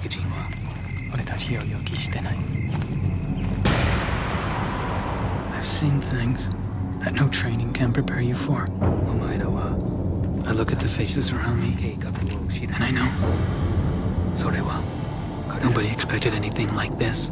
人は俺たちを予期してない。I've seen things that no training can prepare you for. お前らは I look at the faces around me, and I know. それは Nobody expected anything like this.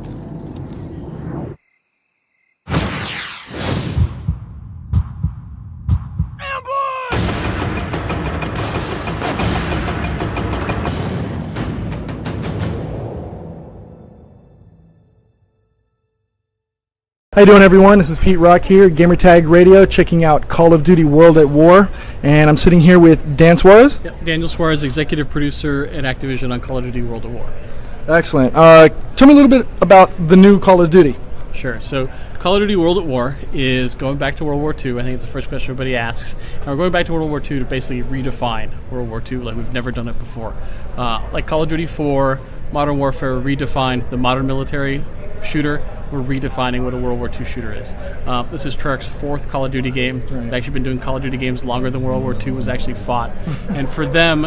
How you doing, everyone? This is Pete Rock here, Gamertag Radio, checking out Call of Duty World at War, and I'm sitting here with Dan Suarez. Yep, Daniel Suarez, executive producer at Activision on Call of Duty World at War. Excellent. Tell me a little bit about the new Call of Duty. Sure. So Call of Duty World at War is going back to World War II. I think it's the first question everybody asks. And we're going back to World War II to basically redefine World War II like we've never done it before. Like Call of Duty 4, Modern Warfare redefined the modern military shooter. We're redefining what a World War II shooter is. This is Treyarch's fourth Call of Duty game. Right. They've actually been doing Call of Duty games longer than World War II was actually fought. And for them,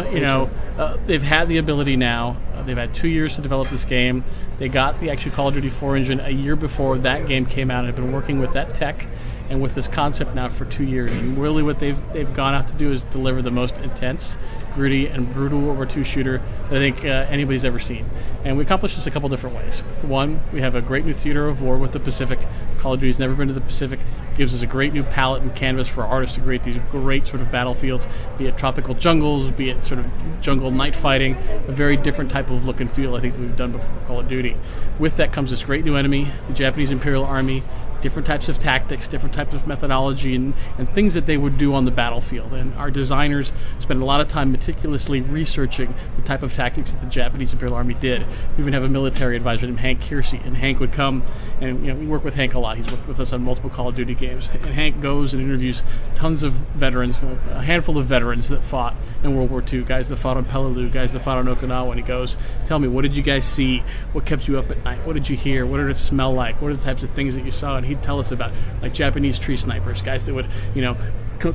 they've had the ability now. They've had 2 years to develop this game. They got the actual Call of Duty 4 engine a year before that game came out and have been working with that tech and with this concept now for 2 years. And really what they've gone out to do is deliver the most intense, gritty, and brutal World War II shooter that I think anybody's ever seen. And we accomplish this a couple different ways. One, we have a great new theater of war with the Pacific. Call of Duty's never been to the Pacific. It gives us a great new palette and canvas for artists to create these great sort of battlefields, be it tropical jungles, be it sort of jungle night fighting, a very different type of look and feel I think we've done before Call of Duty. With that comes this great new enemy, the Japanese Imperial Army, different types of tactics, different types of methodology, and things that they would do on the battlefield. And our designers spend a lot of time meticulously researching the type of tactics that the Japanese Imperial Army did. We even have a military advisor named Hank Kiersey, and Hank would come, and we work with Hank a lot. He's worked with us on multiple Call of Duty games. And Hank goes and interviews tons of veterans, a handful of veterans that fought in World War II, guys that fought on Peleliu, guys that fought on Okinawa, and he goes, tell me, what did you guys see? What kept you up at night? What did you hear? What did it smell like? What are the types of things that you saw? And he'd tell us about, like Japanese tree snipers, guys that would,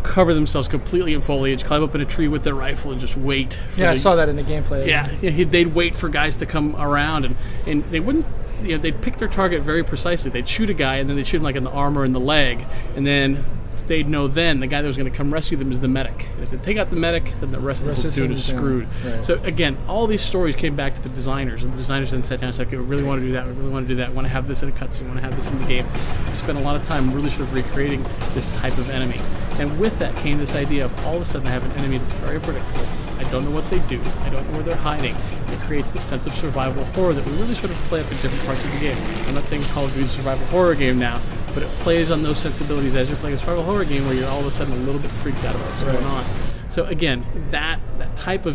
cover themselves completely in foliage, climb up in a tree with their rifle and just wait. I saw that in the gameplay. Yeah, they'd wait for guys to come around, and they wouldn't, they'd pick their target very precisely. They'd shoot a guy, and then they'd shoot him like in the arm or in the leg, and then they'd know then the guy that was going to come rescue them is the medic. And if they take out the medic, then the rest of the platoon is screwed. Right. So again, all these stories came back to the designers, and the designers then sat down and said, okay, we really want to do that, we really want to do that, we want to have this in a cutscene, we want to have this in the game. And spent a lot of time really sort of recreating this type of enemy. And with that came this idea of all of a sudden I have an enemy that's very predictable. I don't know what they do. I don't know where they're hiding. It creates this sense of survival horror that we really sort of play up in different parts of the game. I'm not saying Call of Duty is a survival horror game now, but it plays on those sensibilities as you're playing a survival horror game where you're all of a sudden a little bit freaked out about what's going on. So again, that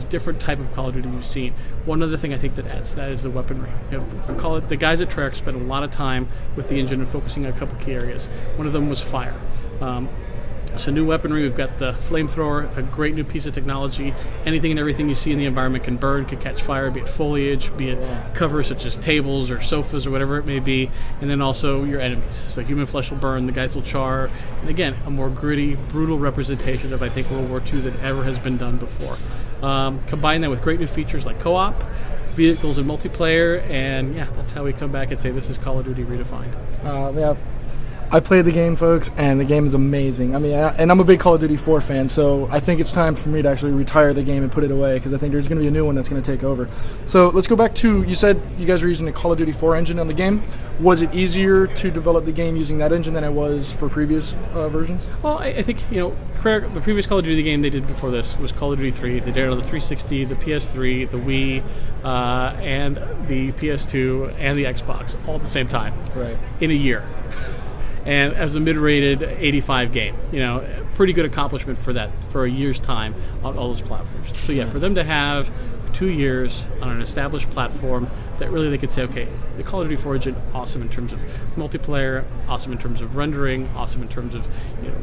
different type of Call of Duty you've seen. One other thing I think that adds to that is the weaponry. The guys at Treyarch spent a lot of time with the engine and focusing on a couple key areas. One of them was fire. So new weaponry, we've got the flamethrower, a great new piece of technology. Anything and everything you see in the environment can burn, can catch fire, be it foliage, be it covers such as tables or sofas or whatever it may be, and then also your enemies. So human flesh will burn, the guys will char, and again, a more gritty, brutal representation of, I think, World War II than ever has been done before. Combine that with great new features like co-op, vehicles and multiplayer, and that's how we come back and say this is Call of Duty redefined. I played the game, folks, and the game is amazing. And I'm a big Call of Duty 4 fan, so I think it's time for me to actually retire the game and put it away, because I think there's going to be a new one that's going to take over. So let's go back to, you said you guys were using the Call of Duty 4 engine on the game. Was it easier to develop the game using that engine than it was for previous versions? Well, I think, the previous Call of Duty game they did before this was Call of Duty 3. They did it on the 360, the PS3, the Wii, and the PS2, and the Xbox all at the same time. Right. In a year. And as a mid-rated 85 game, pretty good accomplishment for that, for a year's time on all those platforms. So for them to have 2 years on an established platform that really they could say, okay, the Call of Duty 4 engine, awesome in terms of multiplayer, awesome in terms of rendering, awesome in terms of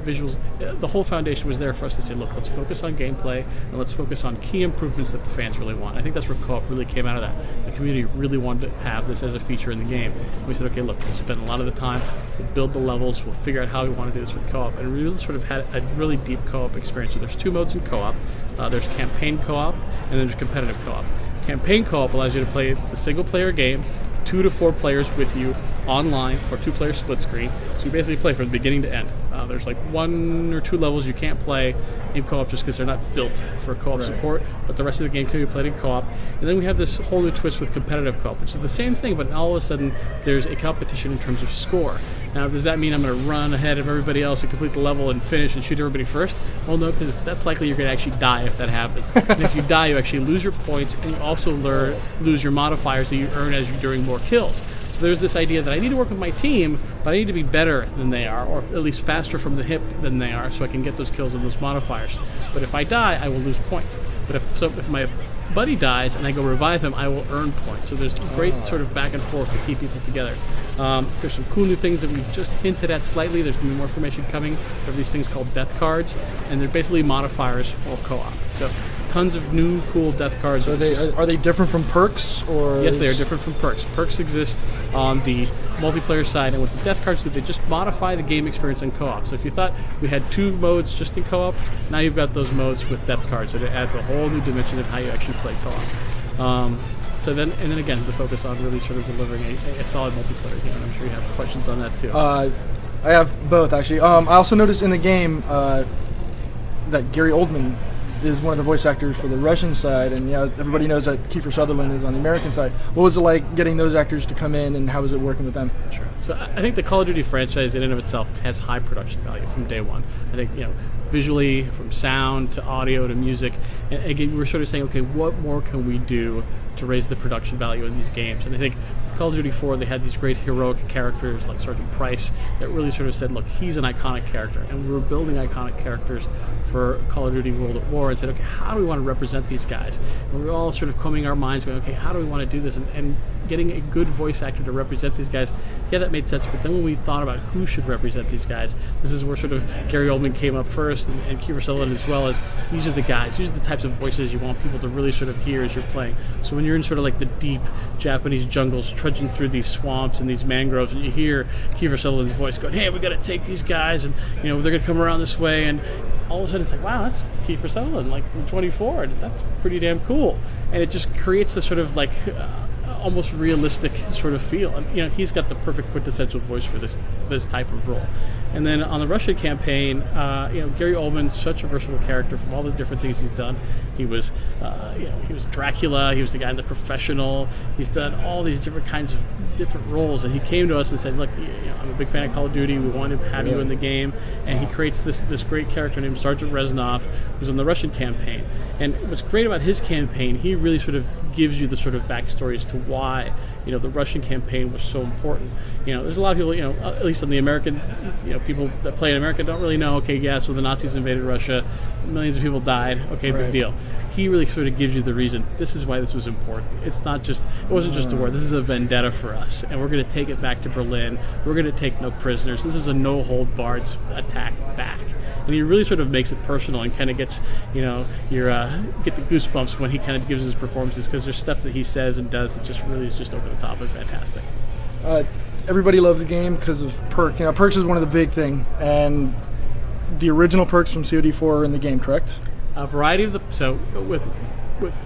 visuals. The whole foundation was there for us to say, look, let's focus on gameplay and let's focus on key improvements that the fans really want. I think that's where co-op really came out of that. The community really wanted to have this as a feature in the game. And we said, okay, look, we'll spend a lot of the time, we'll build the levels, we'll figure out how we want to do this with co-op. And we really sort of had a really deep co-op experience. So there's 2 modes in co-op. There's campaign co-op, and then there's competitive co-op. Campaign co-op allows you to play the single-player game, 2 to 4 players with you online, or 2-player split screen. So you basically play from the beginning to end. There's like 1 or 2 levels you can't play in co-op just because they're not built for co-op support, but the rest of the game can be played in co-op. And then we have this whole new twist with competitive co-op, which is the same thing, but all of a sudden there's a competition in terms of score. Now, does that mean I'm going to run ahead of everybody else and complete the level and finish and shoot everybody first? Well, no, because that's likely you're going to actually die if that happens. And if you die, you actually lose your points, and you also lose your modifiers that you earn as you're doing more kills. So there's this idea that I need to work with my team, but I need to be better than they are, or at least faster from the hip than they are, so I can get those kills and those modifiers. But if I die, I will lose points. But if my buddy dies and I go revive him, I will earn points. So there's great sort of back and forth to keep people together. There's some cool new things that we've just hinted at slightly. There's going to be more information coming. There are these things called death cards, and they're basically modifiers for co-op. So tons of new cool death cards. So are they different from perks? Or yes, they are different from perks. Perks exist on the multiplayer side, and what the death cards do, they just modify the game experience in co-op. So if you thought we had 2 modes just in co-op, now you've got those modes with death cards. So it adds a whole new dimension of how you actually play co-op. So then again, the focus on really sort of delivering a solid multiplayer game. And I'm sure you have questions on that too. I have both, actually. I also noticed in the game that Gary Oldman is one of the voice actors for the Russian side, and everybody knows that Kiefer Sutherland is on the American side. What was it like getting those actors to come in, and how was it working with them? Sure. So I think the Call of Duty franchise in and of itself has high production value from day one. I think, visually, from sound to audio to music, and again, we're sort of saying, okay, what more can we do to raise the production value in these games? And I think with Call of Duty 4, they had these great heroic characters like Sergeant Price that really sort of said, look, he's an iconic character, and we were building iconic characters for Call of Duty World at War, and said, okay, how do we want to represent these guys? And we were all sort of combing our minds, going, okay, how do we want to do this? And getting a good voice actor to represent these guys, that made sense. But then when we thought about who should represent these guys, this is where sort of Gary Oldman came up first, and Kiefer Sutherland as well, as these are the guys, these are the types of voices you want people to really sort of hear as you're playing. So when you're in sort of like the deep Japanese jungles, trudging through these swamps and these mangroves, and you hear Kiefer Sutherland's voice going, hey, we got to take these guys, and they're going to come around this way, and all of a sudden it's like, wow, that's Kiefer Sutherland, like from 24, and that's pretty damn cool. And it just creates this sort of like almost realistic sort of feel. And, he's got the perfect quintessential voice for this type of role. And then on the Russian campaign, Gary Oldman's such a versatile character from all the different things he's done. He was Dracula. He was the guy in The Professional. He's done all these different kinds of different roles. And he came to us and said, look, I'm a big fan of Call of Duty. We want to have you in the game. And he creates this great character named Sergeant Reznov, who's on the Russian campaign. And what's great about his campaign, he really sort of gives you the sort of backstory as to why, the Russian campaign was so important. There's a lot of people, at least on the American, people that play in America don't really know, okay, yeah, so the Nazis invaded Russia, millions of people died, okay, big deal. He really sort of gives you the reason, this is why this was important. It wasn't just a war, this is a vendetta for us, and we're going to take it back to Berlin, we're going to take no prisoners, this is a no-hold-barred attack back. And he really sort of makes it personal and kind of gets, get the goosebumps when he kind of gives his performances, because there's stuff that he says and does that just really is just over the top and fantastic. Everybody loves the game because of perks. Perks is one of the big thing, and the original perks from COD4 are in the game, correct? A variety of with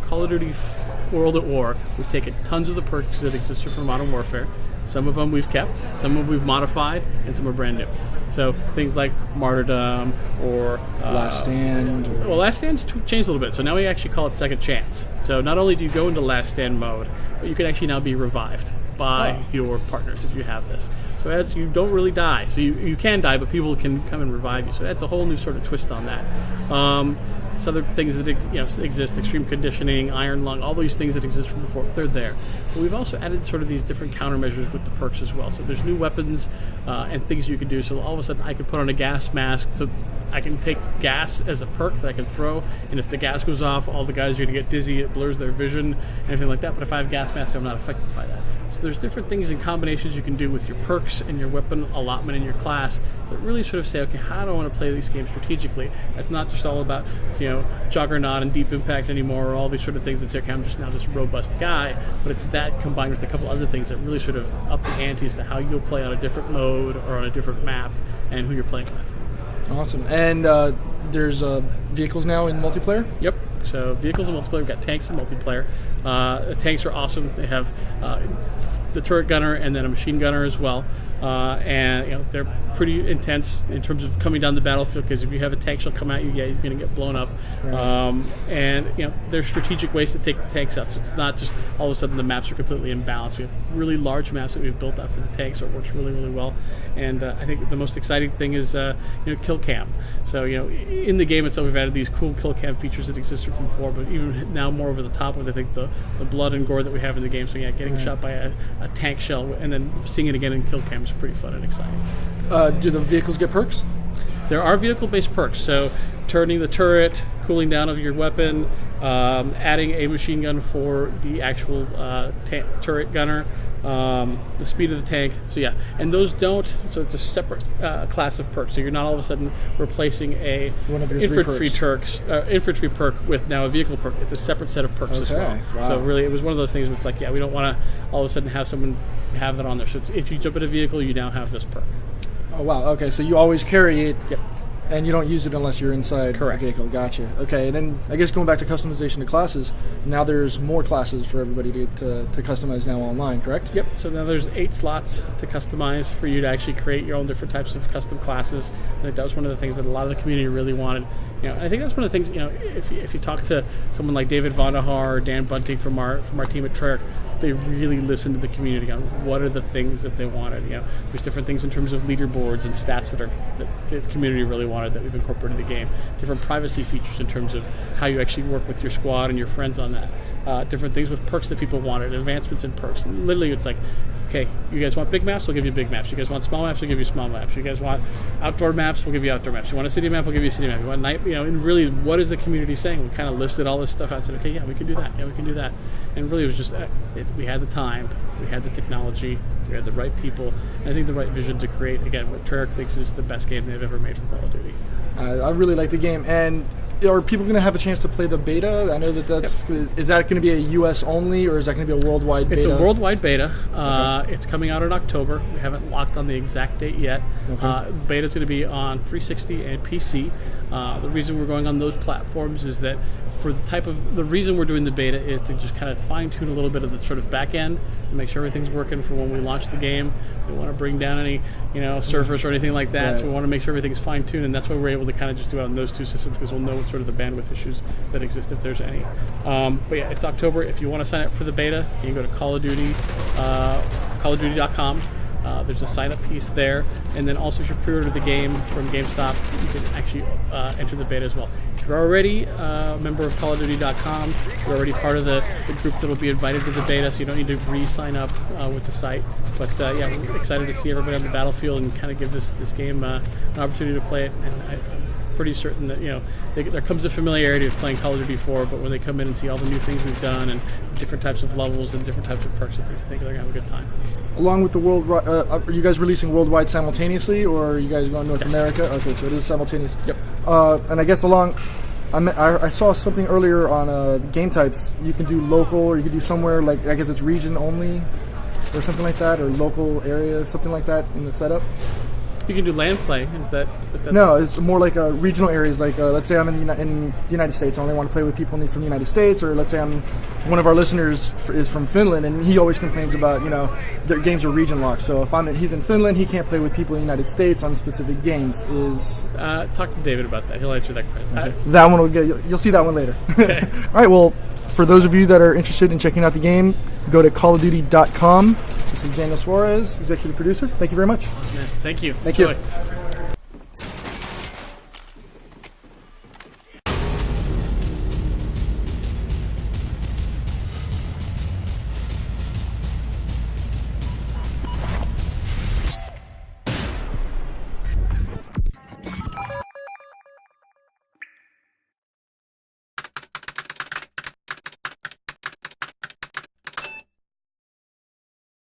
Call of Duty World at War, we've taken tons of the perks that existed from Modern Warfare. Some of them we've kept, some of them we've modified, and some are brand new. So things like Martyrdom or Last Stand. Well, Last Stand's changed a little bit. So now we actually call it Second Chance. So not only do you go into Last Stand mode, but you can actually now be revived by your partners if you have this. So that's, you don't really die. So you can die, but people can come and revive you. So that's a whole new sort of twist on that. Some other things that exist, extreme conditioning, iron lung, all these things that exist from before, they're there. But we've also added sort of these different countermeasures with the perks as well. So there's new weapons and things you can do. So all of a sudden I can put on a gas mask. So I can take gas as a perk that I can throw, and if the gas goes off, all the guys are going to get dizzy, it blurs their vision, anything like that. But if I have gas mask, I'm not affected by that. So there's different things and combinations you can do with your perks and your weapon allotment in your class that really sort of say, okay, how do I want to play these games strategically? It's not just all about, Juggernaut and Deep Impact anymore, or all these sort of things that say, okay, I'm just now this robust guy, but it's that combined with a couple other things that really sort of up the ante as to how you'll play on a different mode or on a different map and who you're playing with. Awesome. And there's vehicles now in multiplayer? Yep. So vehicles and multiplayer. We've got tanks and multiplayer. The tanks are awesome. They have the turret gunner and then a machine gunner as well. And they're pretty intense in terms of coming down the battlefield, because if you have a tank shell come at you, you're going to get blown up. Right. And there's strategic ways to take the tanks out, so it's not just all of a sudden the maps are completely imbalanced. We have really large maps that we've built out for the tanks, so it works really, really well. And I think the most exciting thing is kill cam. So in the game itself, we've added these cool kill cam features that existed from before, but even now more over the top with, I think, the blood and gore that we have in the game. So getting shot by a tank shell and then seeing it again in kill cam is pretty fun and exciting. Do the vehicles get perks? There are vehicle-based perks, so turning the turret, cooling down of your weapon, adding a machine gun for the actual turret gunner, the speed of the tank. So yeah, and those don't. So it's a separate class of perks. So you're not all of a sudden replacing a infantry perk with now a vehicle perk. It's a separate set of perks as well. Wow. So really, it was one of those things. Where it's like, we don't want to all of a sudden have someone have that on there. So if you jump in a vehicle, you now have this perk. Oh wow. Okay, so you always carry it. Yep. And you don't use it unless you're inside Correct. the vehicle. Gotcha. Okay, and then I guess going back to customization of classes, now there's more classes for everybody to customize now online, correct? Yep, so now there's 8 slots to customize for you to actually create your own different types of custom classes. I think that was one of the things that a lot of the community really wanted. I think that's one of the things, if you talk to someone like David Vondahar or Dan Bunting from our team at Treyarch, they really listen to the community on what are the things that they wanted. There's different things in terms of leaderboards and stats that the community really wanted that we've incorporated in the game. Different privacy features in terms of how you actually work with your squad and your friends on that. Different things with perks that people wanted, advancements in perks. And literally, it's like, okay, you guys want big maps? We'll give you big maps. You guys want small maps? We'll give you small maps. You guys want outdoor maps? We'll give you outdoor maps. You want a city map? We'll give you a city map. You want night? And really, what is the community saying? We kind of listed all this stuff out and said, okay, yeah, we can do that. Yeah, we can do that. And really, it was just, we had the time, we had the technology, we had the right people, and I think the right vision to create, again, what Treyarch thinks is the best game they've ever made for Call of Duty. I really like the game. And are people going to have a chance to play the beta? I know that's is that going to be a U.S. only, or is that going to be a worldwide beta? It's a worldwide beta. Okay. It's coming out in October. We haven't locked on the exact date yet. Okay. Beta is going to be on 360 and PC. The reason we're going on those platforms is that the reason we're doing the beta is to just kind of fine-tune a little bit of the sort of back end and make sure everything's working for when we launch the game. We don't want to bring down any servers or anything like that, right. So we want to make sure everything's fine-tuned, and that's why we're able to kind of just do it on those two systems, because we'll know what sort of the bandwidth issues that exist if there's any. But yeah, it's October. If you want to sign up for the beta, you can go to Call of Duty, CallOfDuty.com. There's a sign-up piece there, and then also if you pre-order the game from GameStop, you can actually enter the beta as well. If you're already a member of CallOfDuty.com, you're already part of the group that will be invited to the beta, so you don't need to re-sign up with the site. But yeah, we're excited to see everybody on the battlefield and kind of give this game an opportunity to play it. And I'm pretty certain that there comes a familiarity of playing Call of Duty 4, but when they come in and see all the new things we've done and different types of levels and different types of perks and things, I think they're going to have a good time. Along with the worldwide, are you guys releasing worldwide simultaneously, or are you guys going North America? Okay, so it is simultaneous. Yep. And I guess I saw something earlier on game types. You can do local, or you can do somewhere like, I guess it's region only, or something like that, or local area, something like that in the setup. You can do land play. No, it's more like regional areas. Like let's say I'm in the United States. I only want to play with people from the United States. Or let's say one of our listeners is from Finland, and he always complains about their games are region locked. So if he's in Finland, he can't play with people in the United States on specific games. Talk to David about that. He'll answer that question. Okay. That one you'll see that one later. Okay. All right. Well, for those of you that are interested in checking out the game, go to CallOfDuty.com. This is Daniel Suarez, executive producer. Thank you very much. Awesome, man. Thank you. Thank you.